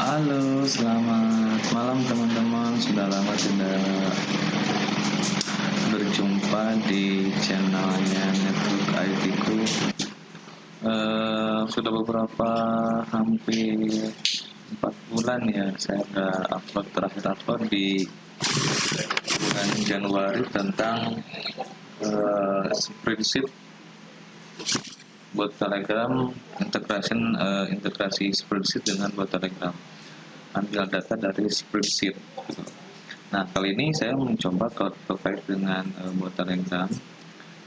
Halo, selamat malam teman-teman. Sudah lama tidak berjumpa di channelnya Network IT ku. Sudah beberapa hampir 4 bulan ya saya terakhir upload di bulan Januari tentang spreadsheet buat Telegram, integrasi spreadsheet dengan buat Telegram, ambil data dari spreadsheet gitu. Nah, kali ini saya mencoba terkait dengan buat Telegram.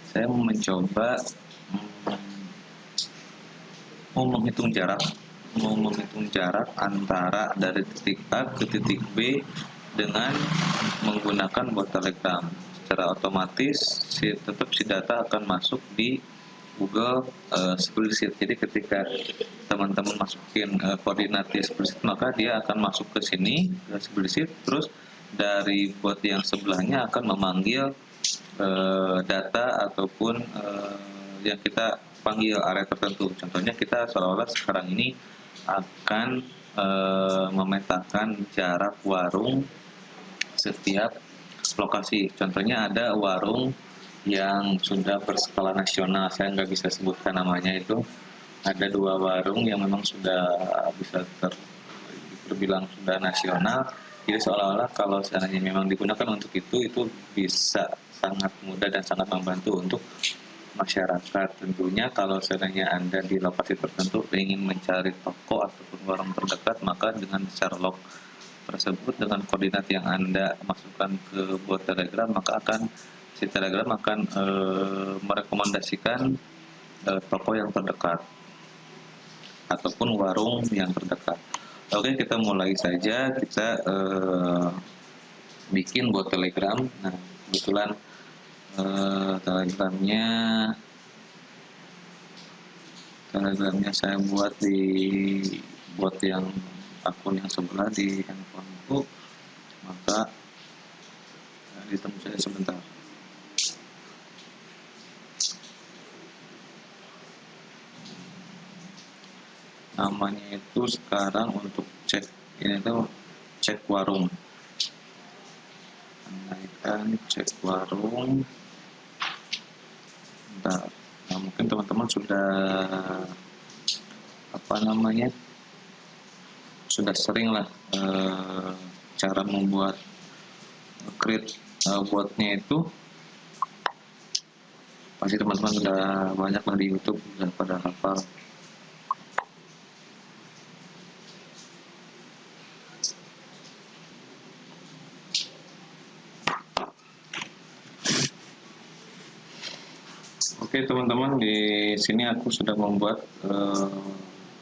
Saya mencoba mau menghitung jarak antara dari titik A ke titik B dengan menggunakan buat Telegram. Secara otomatis si data akan masuk di Google Spreadsheet. Jadi ketika teman-teman masukin koordinat di spreadsheet, maka dia akan masuk ke sini ke spreadsheet, terus dari bot yang sebelahnya akan memanggil data ataupun yang kita panggil area tertentu. Contohnya kita seolah-olah sekarang ini akan memetakan jarak warung setiap lokasi. Contohnya ada warung yang sudah berskala nasional, saya nggak bisa sebutkan namanya itu. Ada 2 warung yang memang sudah bisa terbilang sudah nasional. Jadi seolah-olah kalau seandainya memang digunakan untuk itu bisa sangat mudah dan sangat membantu untuk masyarakat. Tentunya kalau seandainya Anda di lokasi tertentu ingin mencari toko ataupun warung terdekat, maka dengan Sherlock tersebut dengan koordinat yang Anda masukkan ke bot Telegram, maka si Telegram akan merekomendasikan toko yang terdekat ataupun warung yang terdekat. Oke, kita mulai saja. Kita bikin bot Telegram. Nah, kebetulan Telegramnya saya buat di bot yang akun yang sebelah di handphoneku, maka ditemu saya sebentar. Namanya itu sekarang untuk cek ini tuh cek warung. Naikkan cek warung. Bentar. Nah, mungkin teman-teman sudah sudah sering lah cara membuat create botnya itu. Pasti teman-teman sudah banyak lah di YouTube dan pada hafal. Oke teman-teman, di sini aku sudah membuat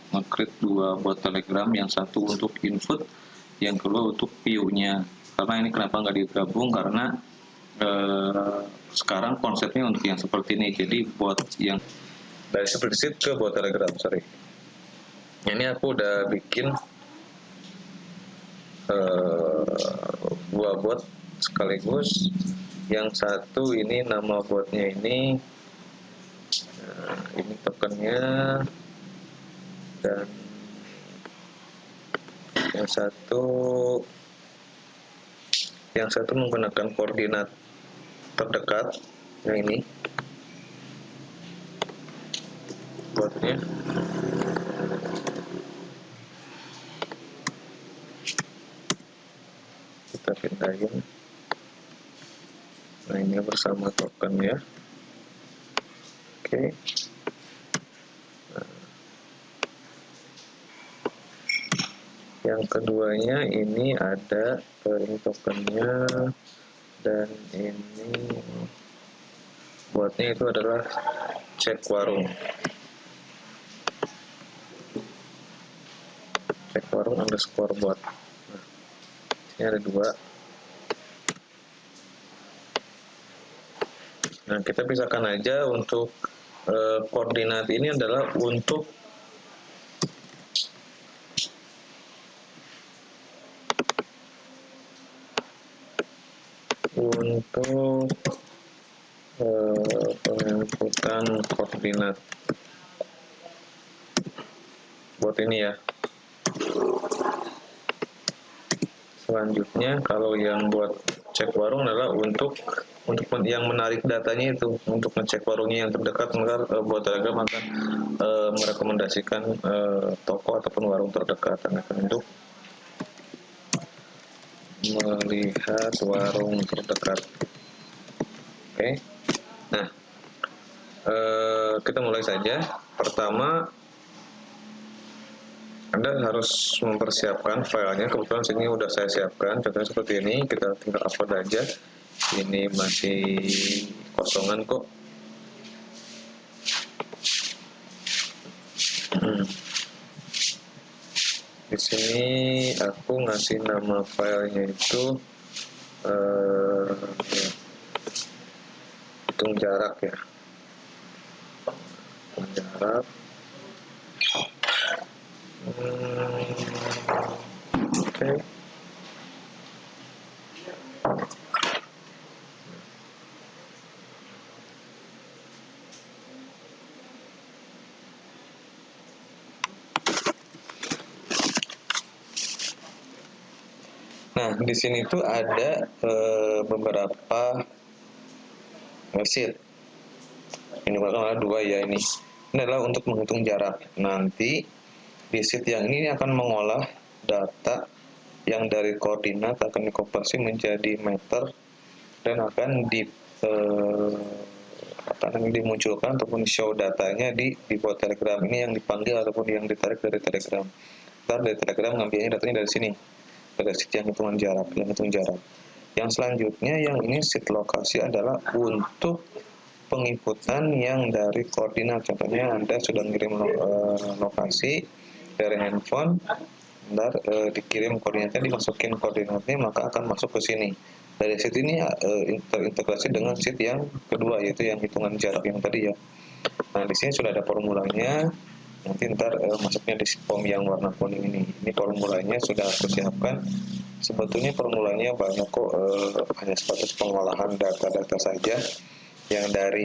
nge-create 2 bot Telegram, yang satu untuk input, yang kedua untuk view-nya. Karena ini kenapa nggak digabung, karena sekarang konsepnya untuk yang seperti ini. Jadi bot yang dari spreadsheet ke bot Telegram, ini aku udah bikin 2 bot sekaligus. Yang satu ini nama botnya ini tokennya, dan yang satu menggunakan koordinat terdekat. Yang ini botnya. Kita pindahin. Nah, ini bersama token ya. Oke. Yang keduanya ini ada ini tokennya, dan ini buatnya itu adalah cek warung. Cek warung underscore bot. Nah, ini ada 2. Nah, kita pisahkan aja. Untuk koordinat ini adalah untuk penginputan koordinat bot ini ya. Selanjutnya kalau yang buat cek warung adalah untuk yang menarik datanya itu untuk ngecek warungnya yang terdekat, maka buat Telegram akan merekomendasikan toko ataupun warung terdekat. Untuk melihat warung terdekat. Oke. Nah, kita mulai saja. Pertama, Anda harus mempersiapkan filenya. Kebetulan sini udah saya siapkan. Contohnya seperti ini, kita tinggal upload aja. Ini masih kosongan kok. Di sini aku ngasih nama filenya itu hitung jarak ya. Hitung jarak. Oke. Nah, di sini tuh ada beberapa sheet. Ini adalah dua ya ini. Ini adalah untuk menghitung jarak. Nanti di sheet yang ini akan mengolah data yang dari koordinat akan dikonversi menjadi meter dan akan dimunculkan ataupun show datanya di bot Telegram. Ini yang dipanggil ataupun yang ditarik dari Telegram. Ntar dari Telegram ngambilnya datanya dari sini. Dari sheet yang hitung jarak. Yang selanjutnya yang ini sheet lokasi adalah untuk penginputan yang dari koordinat. Contohnya Anda sudah ngirim lokasi dari handphone, dikirim koordinatnya, dimasukin koordinatnya, maka akan masuk ke sini. Dari sheet ini terintegrasi dengan sheet yang kedua, yaitu yang hitungan jarak yang tadi ya. Nah, di sini sudah ada formulanya. Nanti masuknya di form yang warna kuning ini. Ini formulanya sudah aku siapkan. Sebetulnya formulanya banyak kok, hanya sebatas pengolahan data-data saja. Yang dari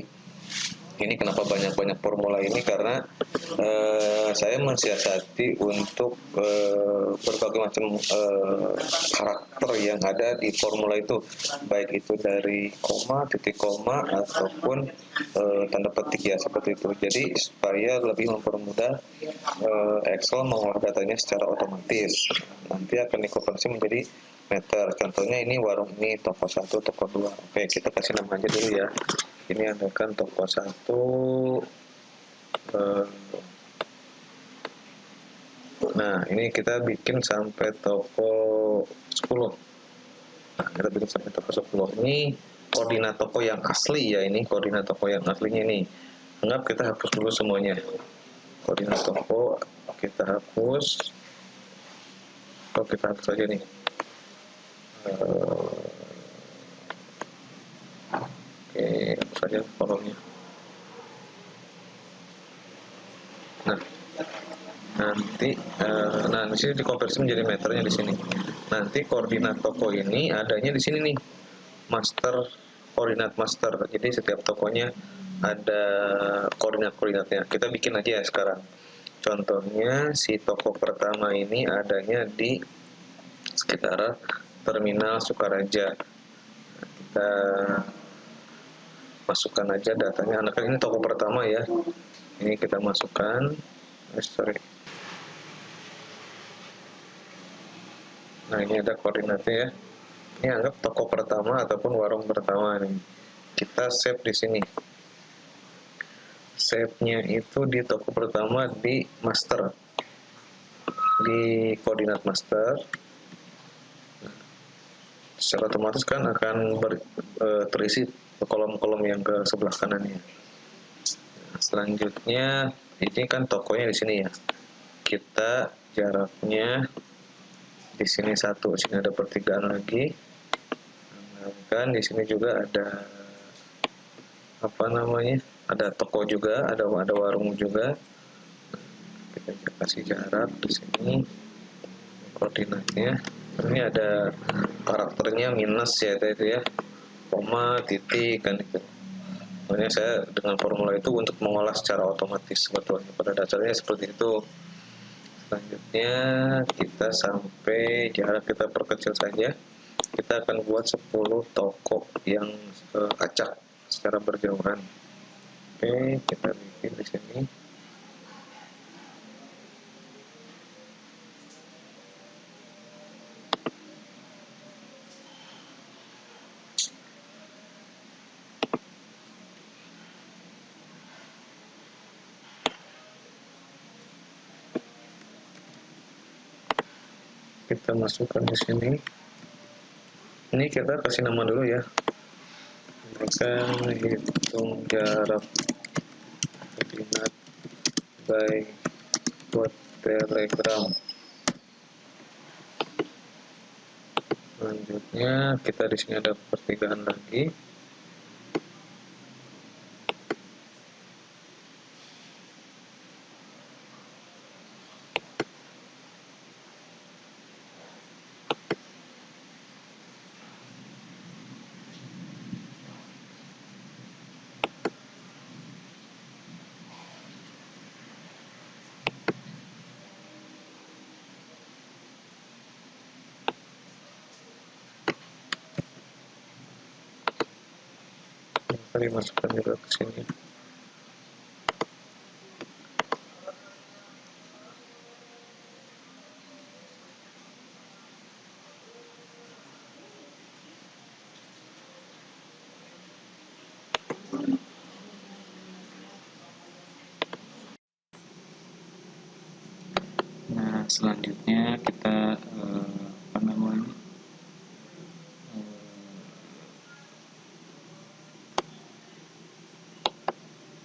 ini kenapa banyak formula ini, karena saya mensiasati untuk berbagai macam karakter yang ada di formula itu, baik itu dari koma, titik koma, ataupun tanda petik ya, seperti itu. Jadi supaya lebih mempermudah Excel mengolah datanya secara otomatis. Nanti akan dikonversi menjadi meter. Contohnya ini warung ini toko 1, toko 2. Oke, kita kasih nama aja dulu ya. Ini adakan toko 1 nah, ini kita bikin sampai toko 10. Nah, kita bikin sampai toko 10. Ini koordinat toko yang asli ya, ini koordinat toko yang aslinya ini. Anggap kita hapus dulu semuanya. Koordinat toko kita hapus. Oh, kita hapus aja nih. Oke, hapus saja kolomnya. Nah, nanti di sini dikonversi menjadi meternya di sini. Nanti koordinat toko ini adanya di sini nih, master, koordinat master. Jadi setiap tokonya ada koordinatnya. Kita bikin aja ya sekarang. Contohnya si toko pertama ini adanya di sekitar terminal Sukaraja. Kita masukkan aja datanya. Anak ini toko pertama ya. Ini kita masukkan. Nah, ini ada koordinatnya ya. Ini anggap toko pertama ataupun warung pertama nih. Kita save di sini. Save-nya itu di toko pertama di master. Di koordinat master. Secara otomatis kan akan terisi kolom-kolom yang ke sebelah kanannya. Selanjutnya ini kan tokonya di sini ya. Kita jaraknya di sini 1, sini ada pertigaan lagi. Kan di sini juga ada apa namanya? Ada toko juga, ada warung juga. Kita kasih jarak di sini. Koordinatnya. Ini ada karakternya minus ya itu ya. Koma, titik kan itu. Makanya saya dengan formula itu untuk mengolah secara otomatis sebetulnya. Pada dasarnya seperti itu. Selanjutnya kita sampai jarak kita perkecil saja. Kita akan buat 10 toko yang acak secara berjauhan. Oke, kita bikin di sini. Kita masukkan di sini. Ini kita kasih nama dulu ya. Akan hitung jarak koordinat by bot Telegram. Selanjutnya kita di sini ada pertigaan lagi. Kita dimasukkan juga ke sini. Nah, selanjutnya kita apa namanya?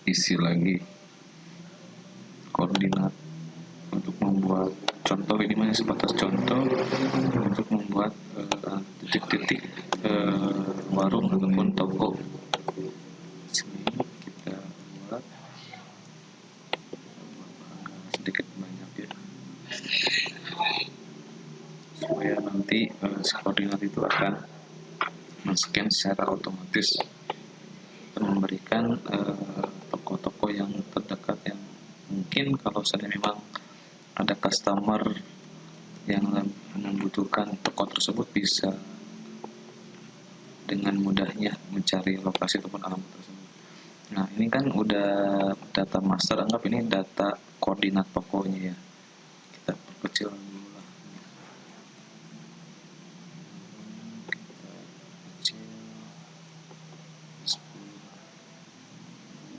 Isi lagi koordinat untuk membuat contoh, ini masih sebatas contoh untuk membuat titik-titik warung ataupun toko. Sini kita buat sedikit banyak ya, supaya nanti si koordinat itu akan men-scan secara otomatis dan memberikan toko-toko yang terdekat yang mungkin kalau seandainya memang ada customer yang membutuhkan toko tersebut bisa dengan mudahnya mencari lokasi ataupun alamat tersebut. Nah, ini kan udah data master, anggap ini data koordinat tokonya ya. Kita perkecil dulu lah.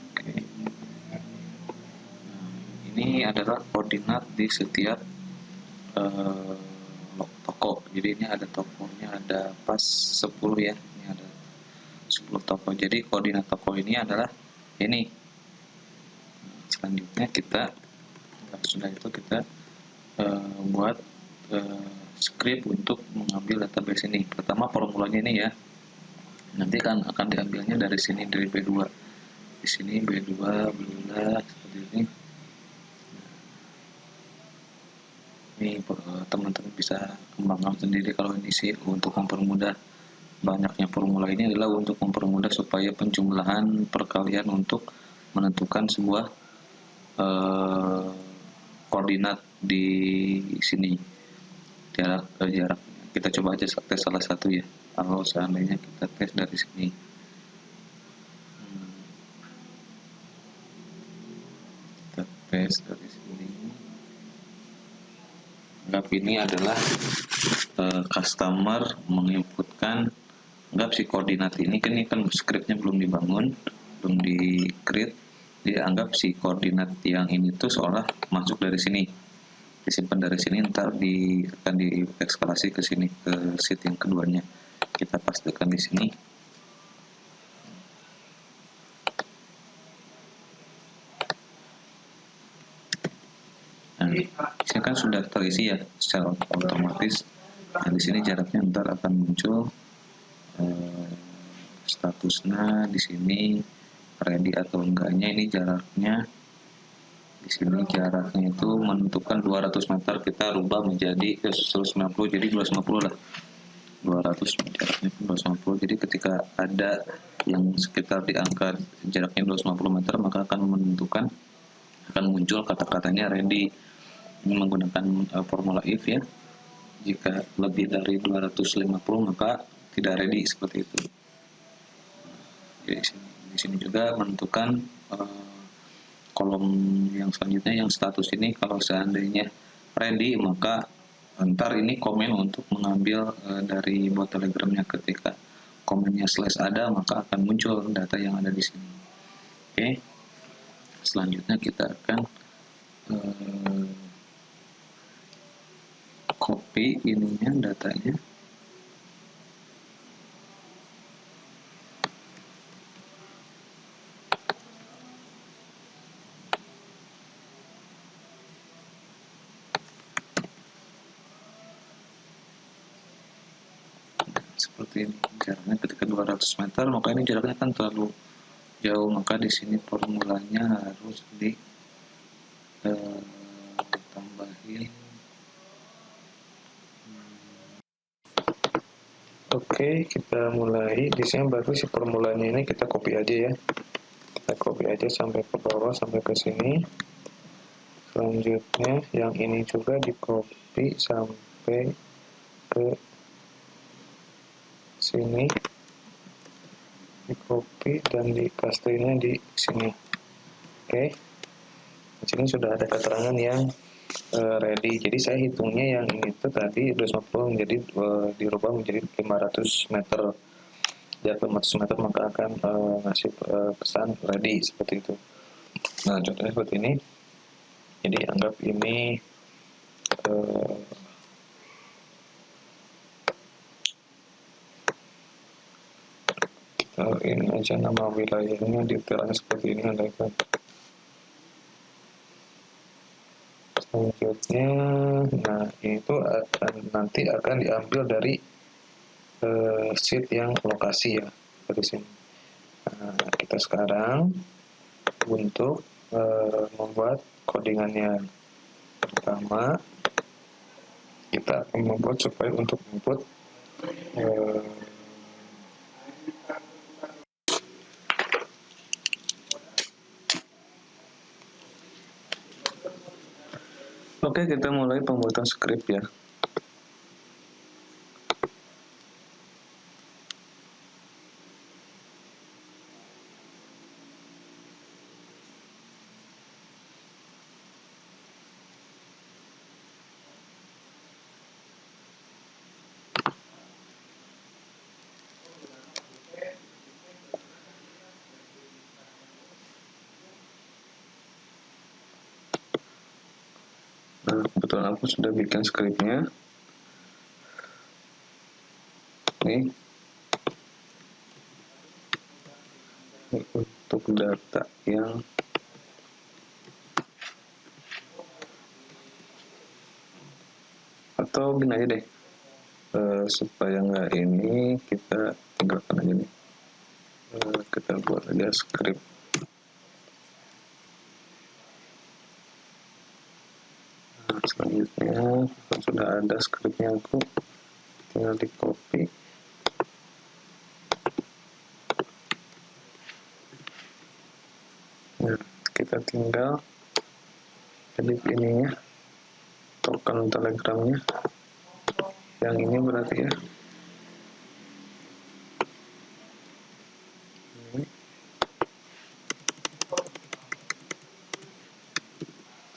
Oke. Nah, ini adalah koordinat di setiap toko. Jadi ini ada tokonya, ada pas 10 ya. Ini ada 10 toko. Jadi koordinat toko ini adalah ini. Selanjutnya kita sudah itu kita buat script untuk mengambil database ini. Pertama formulanya ini ya. Nanti kan akan diambilnya dari sini, dari B2. Di sini B2 bla seperti ini. Ini teman-teman bisa kembangkan sendiri. Kalau ini sih untuk mempermudah, banyaknya formula ini adalah untuk mempermudah supaya penjumlahan perkalian untuk menentukan sebuah koordinat di sini, jarak kita coba aja tes salah satu ya. Kalau seandainya kita tes dari sini, kita tes dari sini. Anggap ini adalah customer menginputkan, anggap si koordinat ini kan scriptnya belum dibangun, belum di create, dia anggap si koordinat yang ini tuh seolah masuk dari sini, disimpan dari sini, ntar akan diekskalasi ke sini, ke sheet yang keduanya. Kita pastikan di sini. Nah, ini kan sudah terisi ya secara otomatis. Nah, di sini jaraknya ntar akan muncul statusnya di sini ready atau enggaknya. Ini jaraknya di sini, jaraknya itu menentukan 200 meter, kita rubah menjadi 190, jadi 250 lah. 200 jaraknya 250. Jadi ketika ada yang sekitar di angka jaraknya 250 meter, maka akan menentukan, akan muncul kata-katanya ready. menggunakan formula if ya. Jika lebih dari 250 maka tidak ready, seperti itu. Jadi di sini juga menentukan kolom yang selanjutnya, yang status ini kalau seandainya ready maka ntar ini komen untuk mengambil dari bot telegramnya. Ketika komennya slash ada maka akan muncul data yang ada di sini. Oke, selanjutnya kita akan copy ininya, datanya. Seperti ini jaraknya ketika 200 meter, maka ini jaraknya kan terlalu jauh, maka di sini formulanya harus tambahin. Oke, kita mulai. Di sini berarti si formulanya ini kita copy aja ya. Kita copy aja sampai ke bawah, sampai ke sini. Selanjutnya yang ini juga di copy sampai ke sini, di copy dan di paste-nya di sini. Oke, di sini sudah ada keterangan yang ready. Jadi saya hitungnya yang ini tuh tadi 250 menjadi dirubah menjadi 500 meter. Jarak 500 meter maka akan ngasih pesan ready, seperti itu. Nah, contohnya seperti ini. Jadi anggap ini ini aja nama wilayahnya, detailnya seperti ini, andaikan. Selanjutnya, nah itu nanti akan diambil dari sheet yang lokasi ya, dari sini. Nah, kita sekarang untuk membuat codingannya. Pertama, kita akan membuat supaya untuk input Oke, kita mulai pembuatan script ya. Nah, kebetulan aku sudah bikin scriptnya. Nih, untuk data yang atau gini aja deh, supaya nggak ini kita tinggalkan aja nih. Kita buat aja script. Nah, selanjutnya sudah ada scriptnya, aku tinggal di copy. Nah, kita tinggal edit ininya, token telegramnya yang ini berarti ya.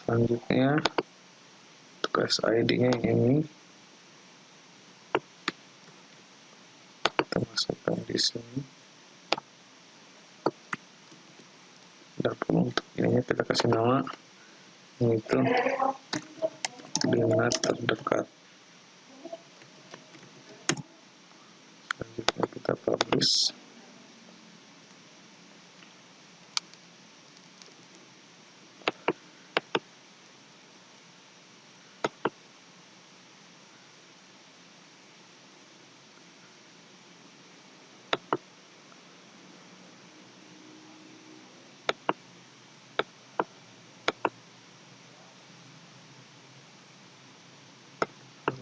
Selanjutnya untuk SID-nya yang ini kita masukkan di sini. Dan untuk ininya kita kasih nama itu Bina terdekat. Selanjutnya kita publish.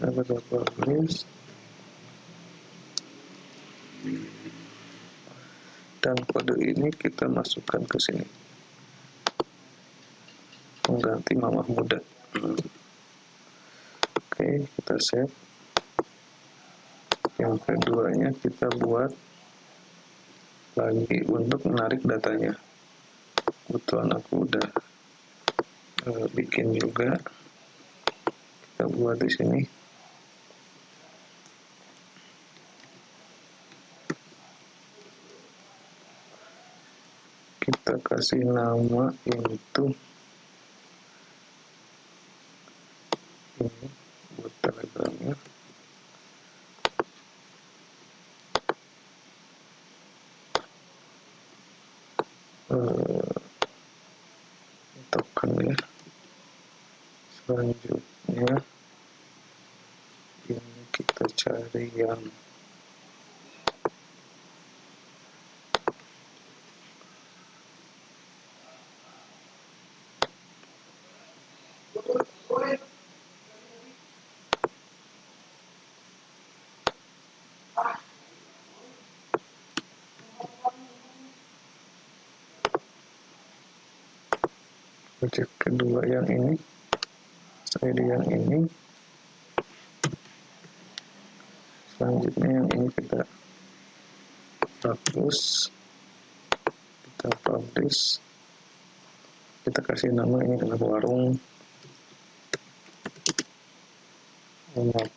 Kita publish. Dan kode ini kita masukkan ke sini, pengganti Mamah Muda. Oke, kita save. Yang keduanya kita buat lagi untuk menarik datanya. Kebetulan aku udah bikin juga. Kita buat di sini. Kita kasih nama itu ini buat telegramnya. Token ya. Selanjutnya ini kita cari yang project kedua, yang ini ID yang ini. Selanjutnya yang ini kita hapus, kita publish, kita kasih nama ini adalah warung umat.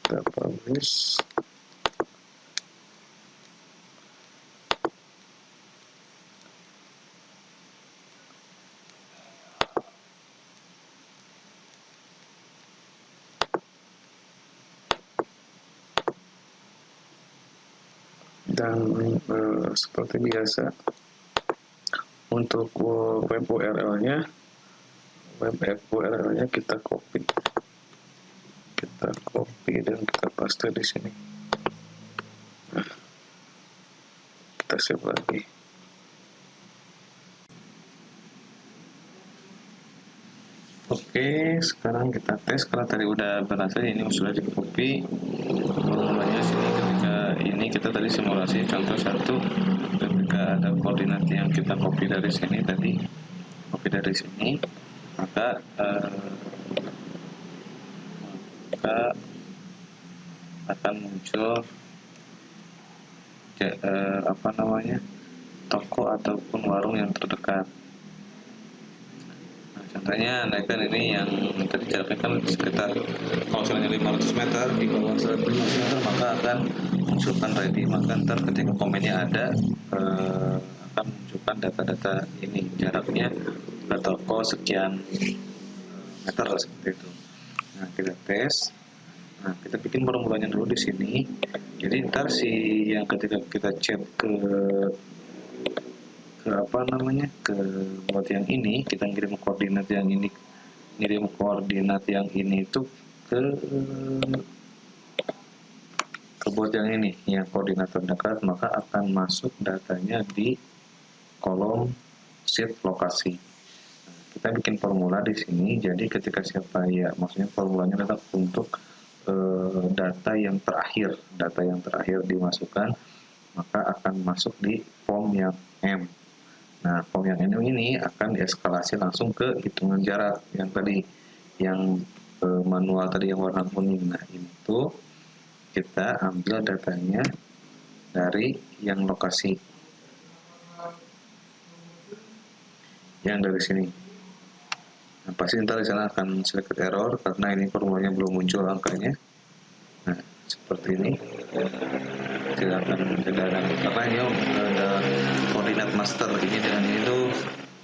Kita publish. Dan seperti biasa untuk web URL-nya kita copy dan kita paste di sini. Nah, kita save lagi. Oke, sekarang kita tes. Kalau tadi udah berhasil, ini sudah di copy formulanya sini. Ketika ini kita tadi simulasi contoh 1, ketika ada koordinat yang kita copy dari sini tadi, maka akan muncul toko ataupun warung yang terdekat. Nah, contohnya andaikan ini yang tadi jaraknya kan sekitar, kalau misalnya 500 meter, di bawah 150 meter, maka akan munculkan ready. Maka ntar ketika komennya ada, akan munculkan data-data ini, jaraknya ke toko sekian meter seperti itu. Nah, kita tes. Nah, kita bikin formulanya dulu di sini. Jadi ntar yang ketika kita chat ke buat yang ini, kita ngirim koordinat yang ini itu ke buat yang ini, yang koordinat terdekat, maka akan masuk datanya di kolom sheet lokasi. Nah, kita bikin formula di sini. Jadi ketika maksudnya formulanya adalah untuk data yang terakhir dimasukkan, maka akan masuk di form yang M. Nah, form yang M ini akan dieskalasi langsung ke hitungan jarak yang tadi, yang manual tadi yang warna kuning. Nah, itu kita ambil datanya dari yang lokasi, yang dari sini. Nah, pasti ntar di sana akan sedikit error karena ini formulanya belum muncul angkanya. Nah, seperti ini. Tidak akan karena ini ada koordinat master ini dengan itu.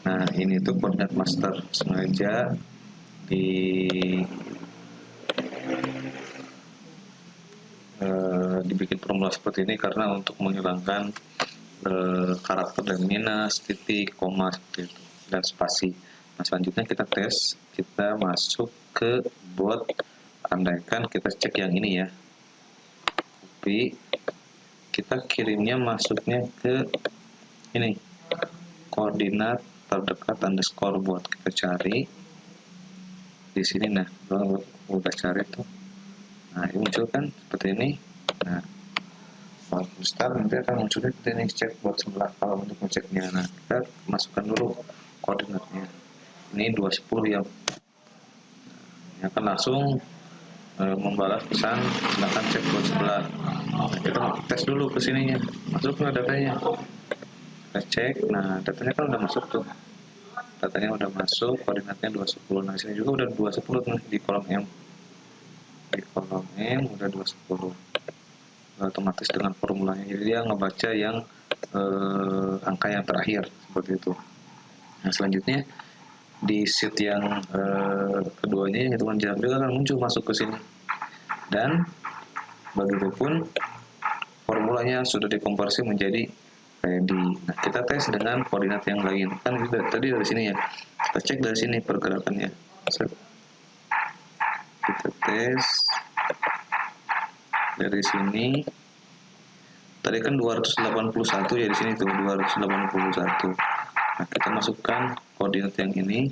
Nah, ini tuh koordinat master, sengaja dibikin formula seperti ini karena untuk menghilangkan karakter dan minus, titik, koma seperti itu, dan spasi. Nah, selanjutnya kita tes, kita masuk ke bot. Andaikan kita cek yang ini ya, copy, kita kirimnya masuknya ke ini, koordinat terdekat underscore bot. Kita cari di sini. Nah, udah cari tuh. Nah, ini muncul kan seperti ini. Nah, waktu start nanti akan munculnya seperti ini, cek bot sebelah kalau untuk ngeceknya. Nah, kita masukkan dulu koordinatnya. Ini 210 ya. Ini akan langsung membalas pesan silakan cek buat sebelah. Nah, kita tes dulu ke sininya, masuk ke datanya. Kita cek, nah datanya kan udah masuk tuh. Datanya udah masuk, koordinatnya 210. Nah, sini juga udah 210 nih di kolom M. Di kolom M udah 210. Otomatis dengan formulanya. Jadi dia ngebaca yang angka yang terakhir seperti itu. Nah, selanjutnya di sheet yang keduanya yang hitungan jarak juga akan muncul masuk ke sini. Dan begitupun formulanya sudah dikonversi menjadi ready. Nah, kita tes dengan koordinat yang lain. Kan tadi dari sini ya. Kita cek dari sini pergerakannya. Kita tes dari sini. Tadi kan 281 ya, di sini tuh 281. Nah, kita masukkan koordinat yang ini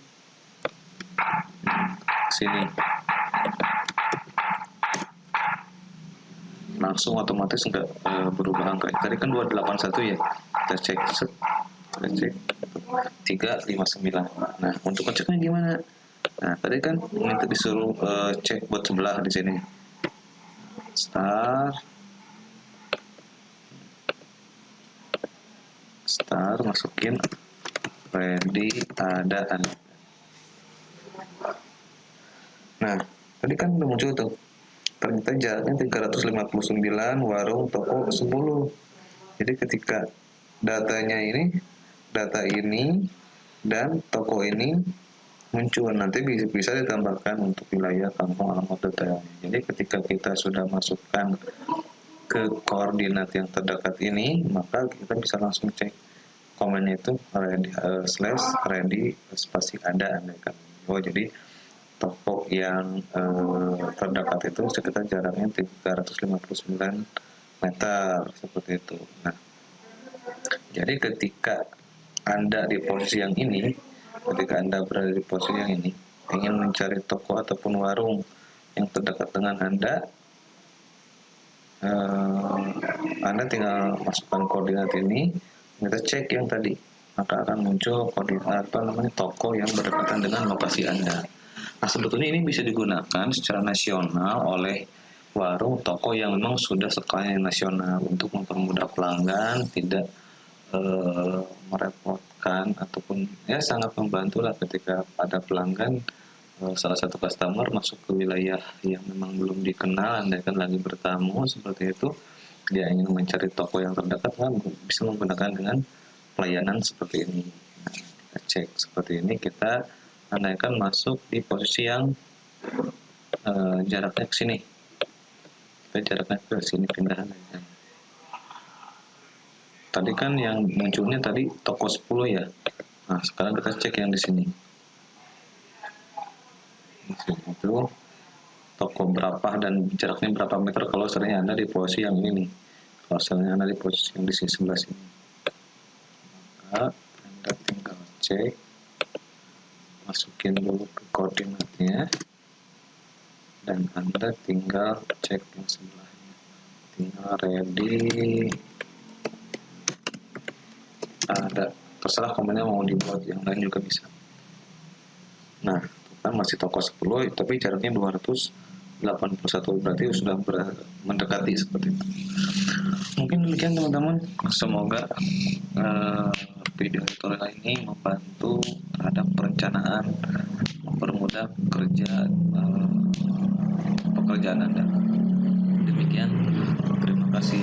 sini. Langsung otomatis enggak berubah angka. Tadi kan 281 ya. Kita cek. Kita cek 359. Nah, untuk ngeceknya gimana? Nah, tadi kan minta disuruh cek buat sebelah di sini. Start masukin ready ada. Nah, tadi kan udah muncul tuh. Ternyata jaraknya 359, warung toko 10. Jadi ketika data ini dan toko ini muncul, nanti bisa ditambahkan untuk wilayah kampung alamat detailnya. Jadi ketika kita sudah masukkan ke koordinat yang terdekat ini, maka kita bisa langsung cek komennya itu ready, /ready spasi ada kan. Oh, jadi toko yang terdekat itu sekitar jaraknya 359 meter seperti itu. Nah, jadi ketika Anda di posisi yang ini, ketika Anda berada di posisi yang ini, ingin mencari toko ataupun warung yang terdekat dengan Anda tinggal masukkan koordinat ini, kita cek yang tadi, maka akan muncul koordinat toko yang berdekatan dengan lokasi Anda. Nah, sebetulnya ini bisa digunakan secara nasional oleh warung toko yang memang sudah skalanya nasional untuk mempermudah pelanggan, tidak merepotkan ataupun ya sangat membantu lah ketika ada pelanggan salah satu customer masuk ke wilayah yang memang belum dikenal, Anda kan lagi bertamu seperti itu, dia ingin mencari toko yang terdekat, kan bisa menggunakan dengan pelayanan seperti ini. Nah, kita cek seperti ini, kita andaikan masuk di posisi yang jaraknya ke sini, kita jaraknya ke sini pindahan. Tadi kan yang munculnya tadi toko 10 ya. Nah, sekarang kita cek yang di sini. Itu toko berapa dan jaraknya berapa meter kalau seandainya Anda di posisi yang ini nih. Kalau seandainya Anda di posisi yang di sini sebelah sini. Maka Anda tinggal cek, masukin dulu ke koordinatnya, dan Anda tinggal cek yang sebelahnya. Tinggal ready ada, terserah komennya mau dibuat yang lain juga bisa. Nah, kan masih toko 10 tapi jaraknya 281, berarti sudah mendekati seperti itu. Mungkin demikian teman-teman, semoga video tutorial ini membantu terhadap perencanaan, mempermudah pekerjaan Anda. Demikian, terima kasih.